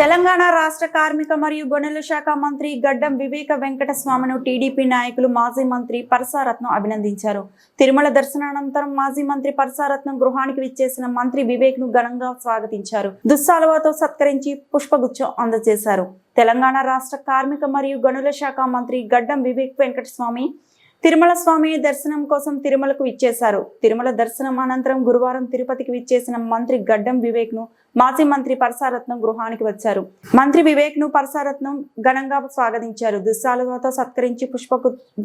తెలంగాణ రాష్ట్ర కార్మిక మరియు గనుల శాఖ మంత్రి గడ్డం వివేక వెంకట స్వామిను టీడీపీ నాయకులు మాజీ మంత్రి పరసారత్నం అభినందించారు. తిరుమల దర్శనానంతరం మాజీ మంత్రి పరసారత్నం గృహానికి విచ్చేసిన మంత్రి వివేక్ ను ఘనంగా స్వాగతించారు. దుస్సాలువాతో సత్కరించి పుష్పగుచ్చం అందజేశారు. తెలంగాణ రాష్ట్ర కార్మిక మరియు గనుల శాఖ మంత్రి గడ్డం వివేక్ వెంకట స్వామి తిరుమల స్వామి దర్శనం కోసం తిరుమలకు విచ్చేశారు. తిరుమల దర్శనం అనంతరం గురువారం తిరుపతికి విచ్చేసిన మంత్రి గడ్డం వివేక్ ను మాజీ మంత్రి పరసారత్నం గృహానికి వచ్చారు. మంత్రి వివేక్ ను పరసారత్నం ఘనంగా స్వాగతించారు. దుస్సాలువాతో సత్కరించి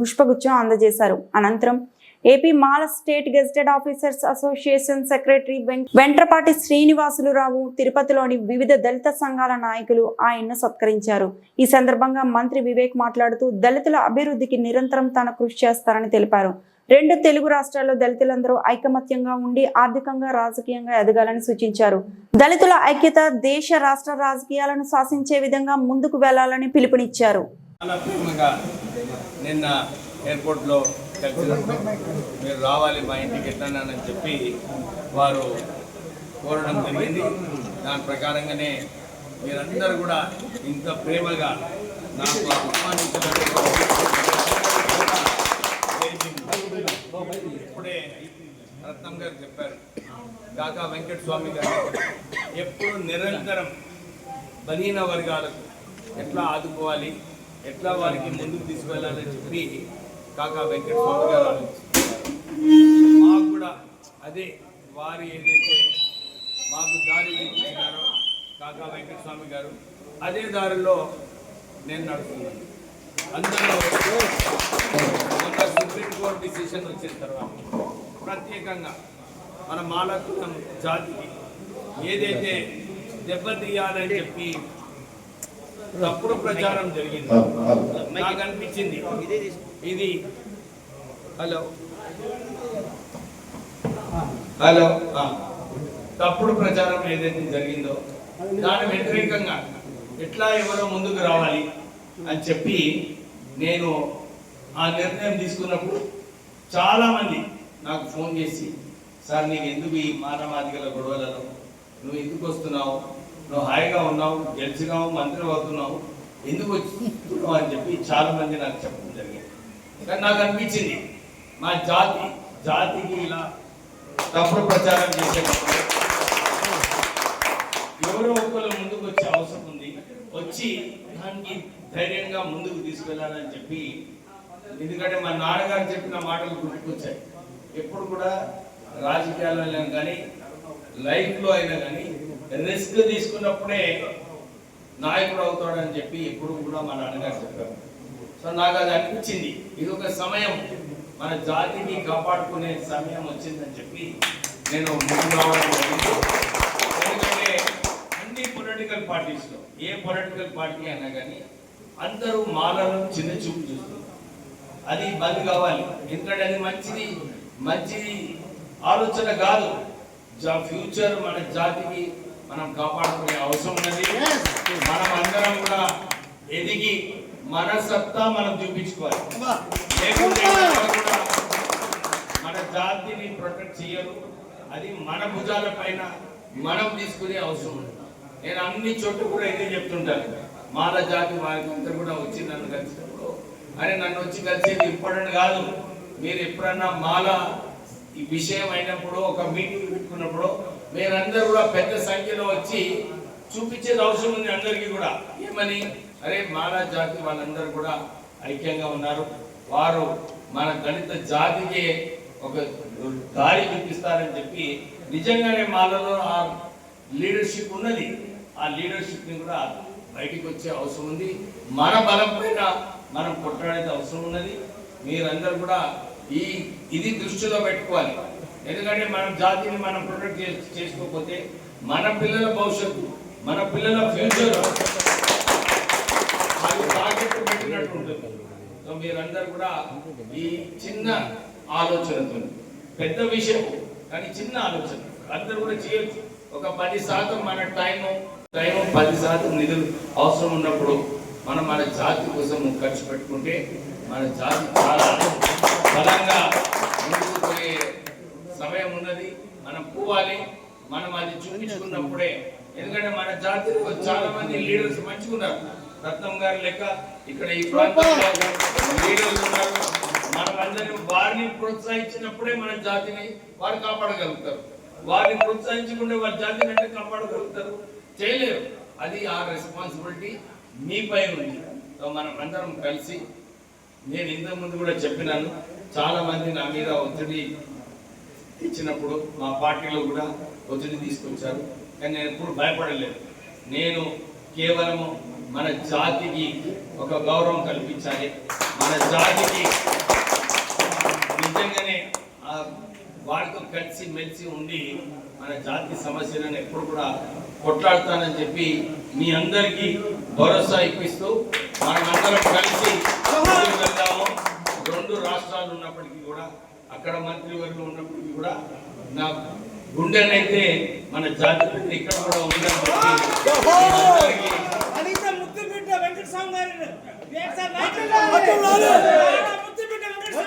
పుష్పగుచ్చం అందజేశారు. అనంతరం AP Mala state gazetted officers association secretary Ventrapati Srinivasulurao, తిరుపతిలోని వివిధ దళిత సంఘాల నాయకులు ఆయన్ను సత్కరించారు. ఈ సందర్భంగా మంత్రి వివేక్ మాట్లాడుతూ దళితుల అభివృద్ధికి నిరంతరం తాను కృషి చేస్తారని తెలిపారు. 2 తెలుగు రాష్ట్రాల్లో దళితులందరూ ఐకమత్యంగా ఉండి ఆర్థికంగా రాజకీయంగా ఎదగాలని సూచించారు. దళితుల ఐక్యత దేశ రాష్ట్ర రాజకీయాలను శాసించే విధంగా ముందుకు వెళ్లాలని పిలుపునిచ్చారు. ఎయిర్పోర్ట్లో కలిసినప్పుడు మీరు రావాలి మా ఇంటికి ఎట్లనని చెప్పి వారు కోరడం జరిగింది. దాని ప్రకారంగానే మీరందరూ కూడా ఇంత ప్రేమగా నాకు ఇప్పుడే రత్నం గారు చెప్పారు, కాకా వెంకట స్వామి గారు ఎప్పుడు నిరంతరం బలహీన వర్గాలకు ఎట్లా ఆదుకోవాలి, ఎట్లా వారికి ముందుకు తీసుకువెళ్ళాలని చెప్పి కాకా వెంకట స్వామి గారు ఆలోచిస్తున్నారు. మాకు కూడా అదే వారు ఏదైతే మాకు దారి చూపించినారో కాకా వెంకట స్వామి గారు అదే దారిలో నేను నడుస్తున్నాను. అందులో ఒక సుప్రీంకోర్టు డిసిషన్ వచ్చిన తర్వాత ప్రత్యేకంగా మన మాలకులం జాతికి ఏదైతే దెబ్బతీయాలని చెప్పి తప్పుడు ప్రచారం జరిగింది, నాకు అనిపించింది ఇది హలో తప్పుడు ప్రచారం ఏదైతే జరిగిందో దాని వ్యతిరేకంగా ఎట్లా ఎవరో ముందుకు రావాలి అని చెప్పి నేను ఆ నిర్ణయం తీసుకున్నప్పుడు చాలామంది నాకు ఫోన్ చేసి, సార్ నీకు ఎందుకు ఈ మానవాధికల గొడవలలో నువ్వు ఎందుకు వస్తున్నావు, నువ్వు హాయిగా ఉన్నావు, గెలిచినావు, మంత్రి అవుతున్నావు, ఎందుకు వచ్చినావు అని చెప్పి చాలామంది నాకు చెప్పడం జరిగింది. కానీ నాకు అనిపించింది మా జాతికి ఇలా తప్పుడు ప్రచారం చేసేటప్పుడు ఎవరో ఒకరు ముందుకు వచ్చే అవసరం ఉంది, వచ్చి దానికి ధైర్యంగా ముందుకు తీసుకెళ్ళాలని చెప్పి. ఎందుకంటే మా నాన్నగారు చెప్పిన మాటలు గుర్తుకొచ్చాయి. ఎప్పుడు కూడా రాజకీయాల్లో కానీ లైఫ్లో అయినా కానీ రిస్క్ తీసుకున్నప్పుడే నాయకుడు అవుతాడని చెప్పి ఎప్పుడు కూడా మా నాన్నగారు చెప్పారు. సో నాకు అది అనిపించింది, ఇది ఒక సమయం, మన జాతిని కాపాడుకునే సమయం వచ్చిందని చెప్పి నేను ముందు రావడం జరిగింది. ఎందుకంటే అన్ని పొలిటికల్ పార్టీస్లో ఏ పొలిటికల్ పార్టీ అయినా కానీ అందరూ మాలను చిన్న చూపు చూస్తారు. అది బంద్ కావాలి. ఎందుకంటే అది మంచిది ఆలోచన కాదు. ఫ్యూచర్ మన జాతికి మనం కాపాడుకునే అవసరం ఉన్నది. మనం అందరం కూడా ఎదిగి మన సత్తా మనం చూపించుకోవాలి. లేకుంటే కూడా మన జాతిని ప్రొటెక్ట్ చేయరు. అది మన భుజాల పైన మనం తీసుకునే అవసరం ఉంది. నేను అన్ని చోట్ల కూడా ఇదే చెప్తుంటాను, మాల జాతి వారికి అంతా కూడా వచ్చి నన్ను కలిసినప్పుడు, అని నన్ను వచ్చి కలిసేది ఇంపార్టెంట్ కాదు. మీరు ఎప్పుడన్నా మాల ఈ విషయం అయినప్పుడు ఒక మీటింగ్ పెట్టుకున్నప్పుడు మీరందరూ కూడా పెద్ద సంఖ్యలో వచ్చి చూపించేది అవసరం ఉంది అందరికీ కూడా. ఏమని, అరే మాలా జాతి వాళ్ళందరూ కూడా ఐక్యంగా ఉన్నారు, వారు మన దళిత జాతికి ఒక దారి చూపిస్తారని చెప్పి. నిజంగానే మాలలో ఆ లీడర్షిప్ ఉన్నది. ఆ లీడర్షిప్ని కూడా బయటికి వచ్చే అవసరం ఉంది. మన బలం పైన మనం కొట్లాడే అవసరం ఉన్నది. మీరందరూ కూడా ఇది దృష్టిలో పెట్టుకోవాలి. ఎందుకంటే మనం జాతిని మనం ప్రొటెక్ట్ చేసుకోకపోతే మన పిల్లల భవిష్యత్తు, మన పిల్లల ఫ్యూచర్ అది తాకట్టు పెట్టినట్టు ఉంటుంది. సో మీరందరూ కూడా ఈ చిన్న ఆలోచనతో, పెద్ద విషయం కానీ చిన్న ఆలోచన అందరూ కూడా చేయొచ్చు. ఒక 10% మన టైం 10% నిధులు అవసరం ఉన్నప్పుడు మనం మన జాతి కోసం ఖర్చు పెట్టుకుంటే మన జాతి చాలా బలంగా ముందుకు పోయే సమయం ఉన్నది. మనం పోవాలి. మనం అది చూపించుకున్నప్పుడే ఎందుకంటే మన జాతిలో చాలా మంది లీడర్స్ మంచిగా ఉన్నారు. రత్నం గారి లెక్క ఇక్కడ ఈ ప్రాంతంలో లీడర్స్ ఉన్నారు. మనమందరం వారిని ప్రోత్సహించినప్పుడే మన జాతిని వారు కాపాడగలుగుతారు. వారిని ప్రోత్సహించకుండా వారి జాతిని అంటే కాపాడగలుగుతారు, చేయలేరు. అది ఆ రెస్పాన్సిబిలిటీ మీపై ఉంది. మనం అందరం కలిసి, నేను ఇంతకుముందు కూడా చెప్పినాను, చాలా మంది నా మీద ఒత్తిడి ఇచ్చినప్పుడు మా పార్టీలో కూడా ఒత్తిడి తీసుకొచ్చారు. కానీ నేను ఎప్పుడు భయపడలేదు. నేను కేవలం మన జాతికి ఒక గౌరవం కల్పించాలి, మన జాతికి నిజంగానే వారితో కలిసి మెలిసి ఉండి మన జాతి సమస్యలను ఎప్పుడు కూడా కొట్లాడతానని చెప్పి మీ అందరికీ భరోసా ఇప్పిస్తూ మనమందరం కలిసి వెళ్దాము. 2 రాష్ట్రాలు ఉన్నప్పటికీ కూడా, అక్కడ మంత్రివర్గం ఉన్నప్పటికీ కూడా, నా గుండెనైతే మన జాతి మీద ఇక్కడ కూడా ఉందని చెప్పి